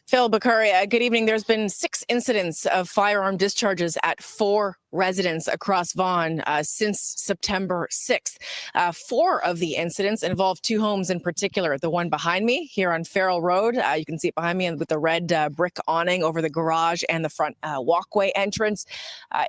Phil Bakari, good evening. There's been 6 incidents of firearm discharges at 4 residents across Vaughan since September 6th. 4 of the incidents involve 2 homes in particular. The one behind me here on Farrell Road, you can see it behind me with the red brick awning over the garage and the front walkway entrance.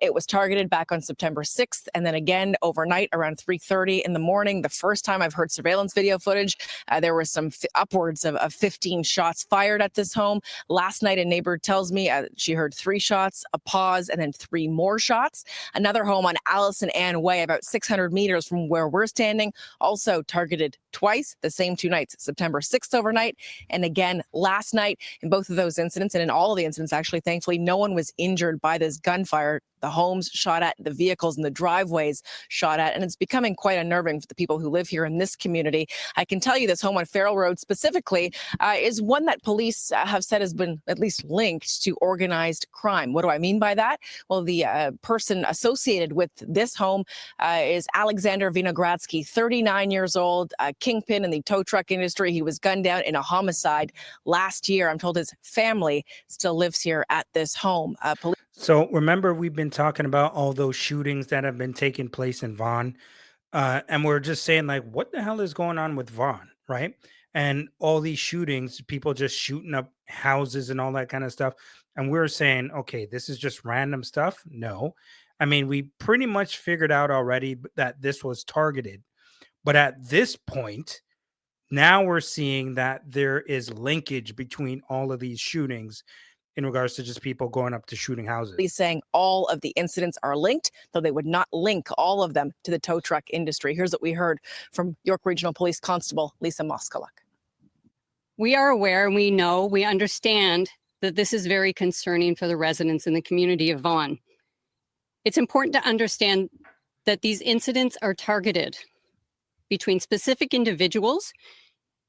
It was targeted back on September 6th and then again overnight around 3:30 in the morning. The first time I've heard surveillance video footage, there were some upwards of 15 shots fired at this home. Last night, a neighbor tells me she heard 3 shots, a pause, and then 3 more shots. Another home on Allison Ann Way, about 600 meters from where we're standing, also targeted twice, the same 2 nights, September 6th overnight, and again last night. In both of those incidents, and in all of the incidents, actually, thankfully, no one was injured by this gunfire. The homes shot at, the vehicles and the driveways shot at, and it's becoming quite unnerving for the people who live here in this community. I can tell you this home on Farrell Road specifically is one that police have said has been at least linked to organized crime. What do I mean by that? Well, the person associated with this home is Alexander Vinogradsky, 39 years old, a kingpin in the tow truck industry. He was gunned down in a homicide last year. I'm told his family still lives here at this home. So remember, we've been talking about all those shootings that have been taking place in Vaughan, and we're just saying like, what the hell is going on with Vaughan, right? And all these shootings, people just shooting up houses and all that kind of stuff. And we're saying, okay, this is just random stuff. No, I mean, we pretty much figured out already that this was targeted. But at this point, now we're seeing that there is linkage between all of these shootings in regards to just people going up to shooting houses. He's saying all of the incidents are linked, though they would not link all of them to the tow truck industry. Here's what we heard from York Regional Police Constable Lisa Moskaluk. We are aware, and we know, we understand that this is very concerning for the residents in the community of Vaughan. It's important to understand that these incidents are targeted between specific individuals.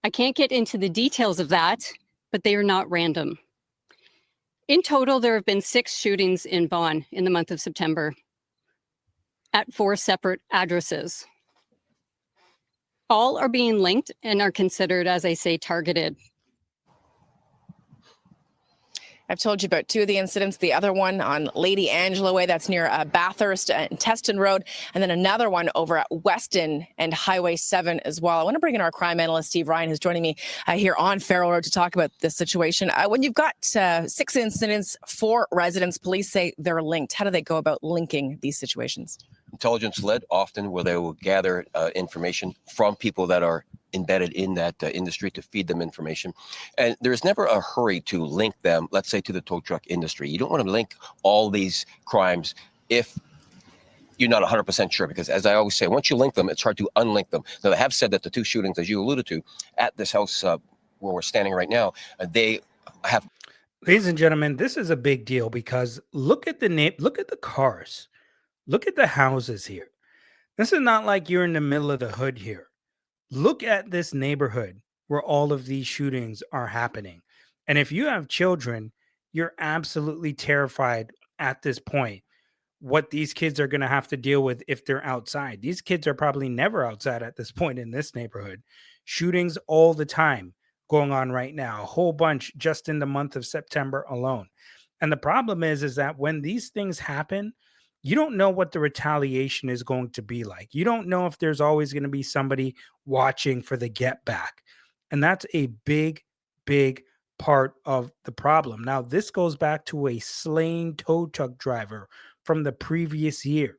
I can't get into the details of that, but they are not random. In total, there have been 6 shootings in Vaughan in the month of September at 4 separate addresses. All are being linked and are considered, as I say, targeted. I've told you about 2 of the incidents. The other one on Lady Angela Way, that's near Bathurst and Teston Road, and then another one over at Weston and Highway 7 as well. I want to bring in our crime analyst, Steve Ryan, who's joining me here on Farrell Road to talk about this situation. When you've got 6 incidents, 4 residents, police say they're linked. How do they go about linking these situations? Intelligence led, often, where they will gather information from people that are embedded in that industry to feed them information. And there's never a hurry to link them, let's say, to the tow truck industry. You don't want to link all these crimes if you're not 100% sure, because as I always say, once you link them, it's hard to unlink them. Now, they have said that the 2 shootings, as you alluded to, at this house where we're standing right now, they have. Ladies and gentlemen, this is a big deal because look at the look at the cars. Look at the houses here. This is not like you're in the middle of the hood here. Look at this neighborhood where all of these shootings are happening. And if you have children, you're absolutely terrified at this point what these kids are going to have to deal with if they're outside. These kids are probably never outside at this point in this neighborhood. Shootings all the time going on right now, a whole bunch just in the month of September alone. And the problem is that when these things happen, you don't know what the retaliation is going to be like. You don't know if there's always going to be somebody watching for the get back. And that's a big, big part of the problem. Now, this goes back to a slain tow truck driver from the previous year.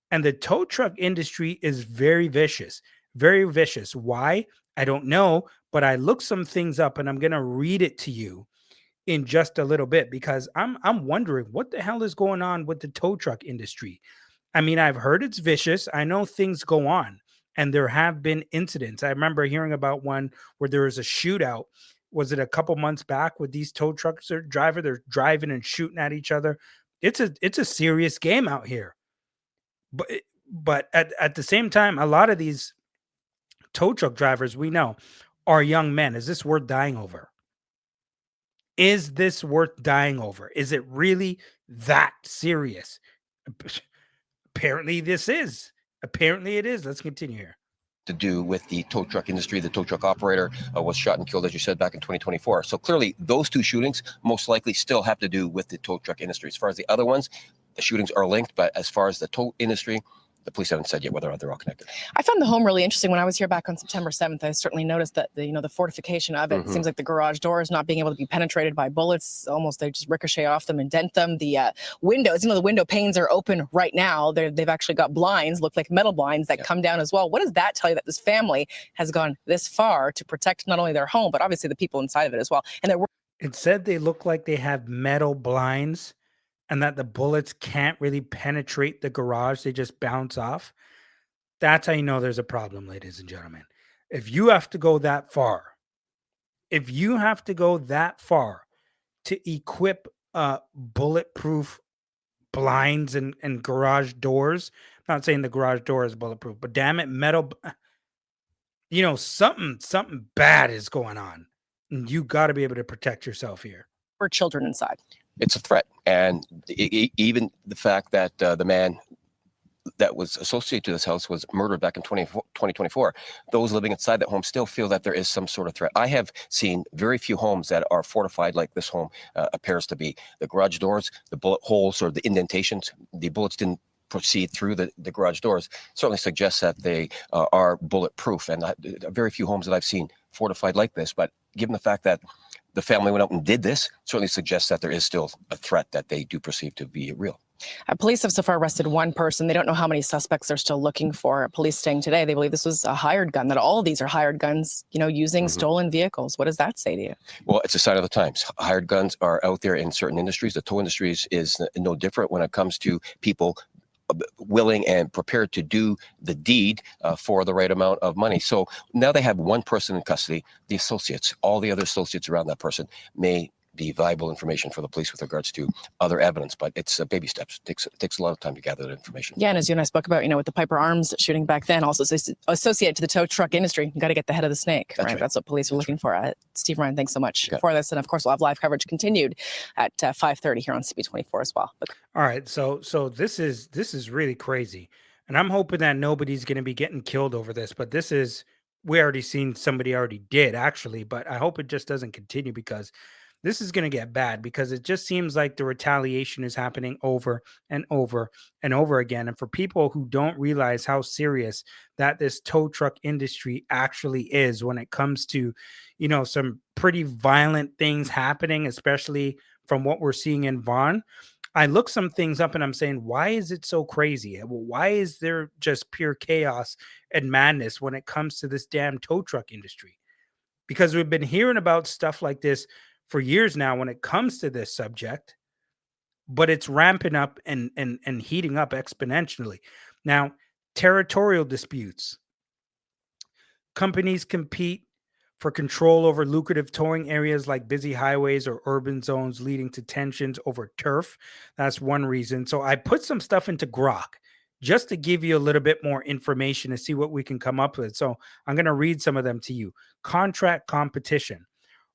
And the tow truck industry is very vicious, very vicious. Why? I don't know, but I looked some things up and I'm going to read it to you in just a little bit, because I'm wondering what the hell is going on with the tow truck industry. I mean, I've heard it's vicious. I know things go on, and there have been incidents. I remember hearing about one where there was a shootout. Was it a couple months back with these tow trucks they're driving and shooting at each other? It's a serious game out here. But at the same time, a lot of these tow truck drivers we know are young men. Is this worth dying over? Is this worth dying over? Is it really that serious? Apparently this is. Apparently it is. Let's continue here. to do with the tow truck industry. The tow truck operator was shot and killed, as you said, back in 2024. So clearly, those two shootings most likely still have to do with the tow truck industry. As far as the other ones, the shootings are linked, but as far as the tow industry, the police haven't said yet whether or not they're all connected. I found the home really interesting. When I was here back on September 7th, I certainly noticed that the fortification of it. It seems like the garage doors not being able to be penetrated by bullets. Almost they just ricochet off them and dent them. The windows, the window panes are open right now. They've actually got blinds, look like metal blinds that come down as well. What does that tell you, that this family has gone this far to protect not only their home, but obviously the people inside of it as well? And It said they look like they have metal blinds and that the bullets can't really penetrate the garage. They just bounce off. That's how you know there's a problem, ladies and gentlemen. If you have to go that far, to equip bulletproof blinds and garage doors, I'm not saying the garage door is bulletproof, but damn it, metal, something bad is going on. And you got to be able to protect yourself here. were children inside. It's a threat. And even the fact that the man that was associated to this house was murdered back in 2024, those living inside that home still feel that there is some sort of threat. I have seen very few homes that are fortified like this home appears to be. The garage doors, the bullet holes or the indentations, the bullets didn't proceed through the garage doors, certainly suggests that they are bulletproof. And very few homes that I've seen fortified like this. But given the fact that the family went out and did this, certainly suggests that there is still a threat that they do perceive to be real. Police have so far arrested one person. They don't know how many suspects they're still looking for. Police saying today they believe this was a hired gun, that all of these are hired guns, using stolen vehicles. What does that say to you? Well, it's a sign of the times. Hired guns are out there in certain industries. The tow industry is no different when it comes to people willing and prepared to do the deed for the right amount of money. So now they have one person in custody. The associates, all the other associates around that person may be viable information for the police with regards to other evidence, but it's baby steps. It takes a lot of time to gather that information. Yeah, and as you and I spoke about, with the Piper Arms shooting back then, also associated to the tow truck industry, you got to get the head of the snake, right? That's what police are looking for. Steve Ryan, thanks so much for this, and of course we'll have live coverage continued at 5:30 here on CB24 as well. All right, so this is really crazy, and I'm hoping that nobody's going to be getting killed over this. But we already seen somebody already did actually, but I hope it just doesn't continue, because this is going to get bad, because it just seems like the retaliation is happening over and over and over again. And for people who don't realize how serious that this tow truck industry actually is when it comes to, some pretty violent things happening, especially from what we're seeing in Vaughan. I look some things up and I'm saying, why is it so crazy? Well, why is there just pure chaos and madness when it comes to this damn tow truck industry? Because we've been hearing about stuff like this for years now when it comes to this subject, but it's ramping up and heating up exponentially. Now, territorial disputes. Companies compete for control over lucrative towing areas like busy highways or urban zones, leading to tensions over turf. That's one reason. So I put some stuff into Grok just to give you a little bit more information to see what we can come up with. So I'm going to read some of them to you. Contract competition.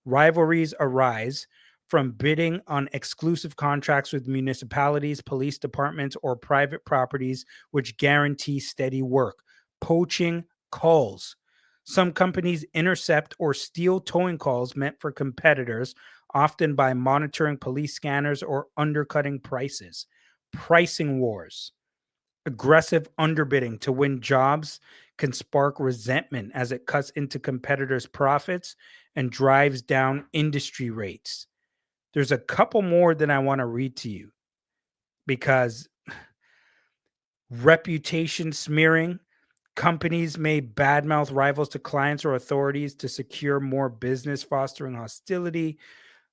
Rivalries arise from bidding on exclusive contracts with municipalities, police departments, or private properties, which guarantee steady work. Poaching calls. Some companies intercept or steal towing calls meant for competitors, often by monitoring police scanners or undercutting prices. Pricing wars. Aggressive underbidding to win jobs can spark resentment as it cuts into competitors' profits and drives down industry rates. There's a couple more that I want to read to you, because reputation smearing. Companies may badmouth rivals to clients or authorities to secure more business, fostering hostility.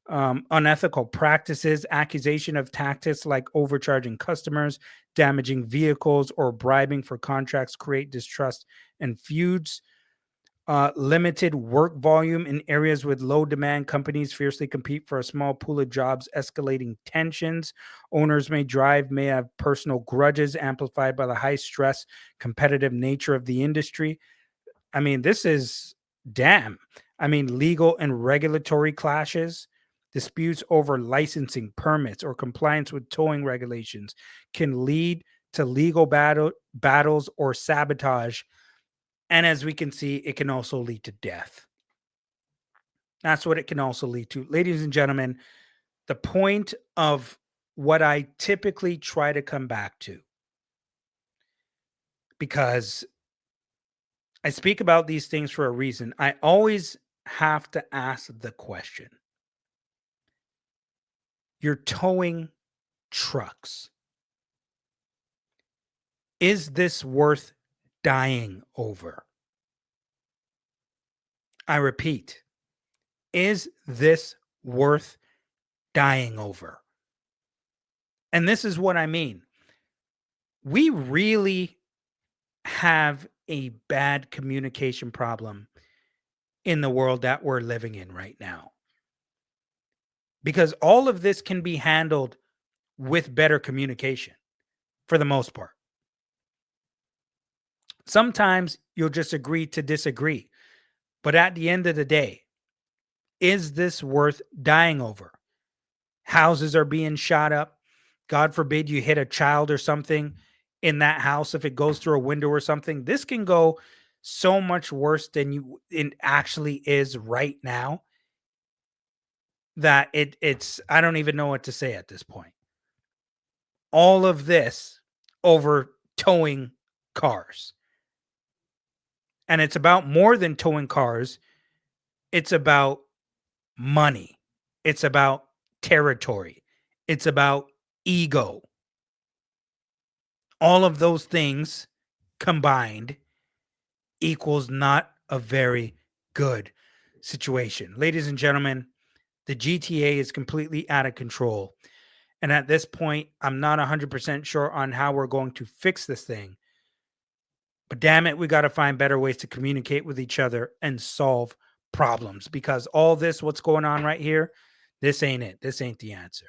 Unethical practices, accusation of tactics like overcharging customers, damaging vehicles, or bribing for contracts create distrust and feuds. Limited work volume in areas with low demand. Companies fiercely compete for a small pool of jobs, escalating tensions. Owners may have personal grudges amplified by the high stress, competitive nature of the industry. I mean, this is legal and regulatory clashes. Disputes over licensing, permits, or compliance with towing regulations can lead to legal battles or sabotage. And as we can see, it can also lead to death. That's what it can also lead to. Ladies and gentlemen, the point of what I typically try to come back to, because I speak about these things for a reason, I always have to ask the question. You're towing trucks. Is this worth dying over? I repeat, is this worth dying over? And this is what I mean. We really have a bad communication problem in the world that we're living in right now. Because all of this can be handled with better communication for the most part. Sometimes you'll just agree to disagree. But at the end of the day, is this worth dying over? Houses are being shot up. God forbid you hit a child or something in that house if it goes through a window or something. This can go so much worse than it actually is right now that it's I don't even know what to say at this point. All of this over towing cars. And it's about more than towing cars. It's about money. It's about territory. It's about ego. All of those things combined equals not a very good situation. Ladies and gentlemen, the GTA is completely out of control. And at this point, I'm not 100% sure on how we're going to fix this thing. But damn it, we got to find better ways to communicate with each other and solve problems, because all this, what's going on right here, this ain't it. This ain't the answer.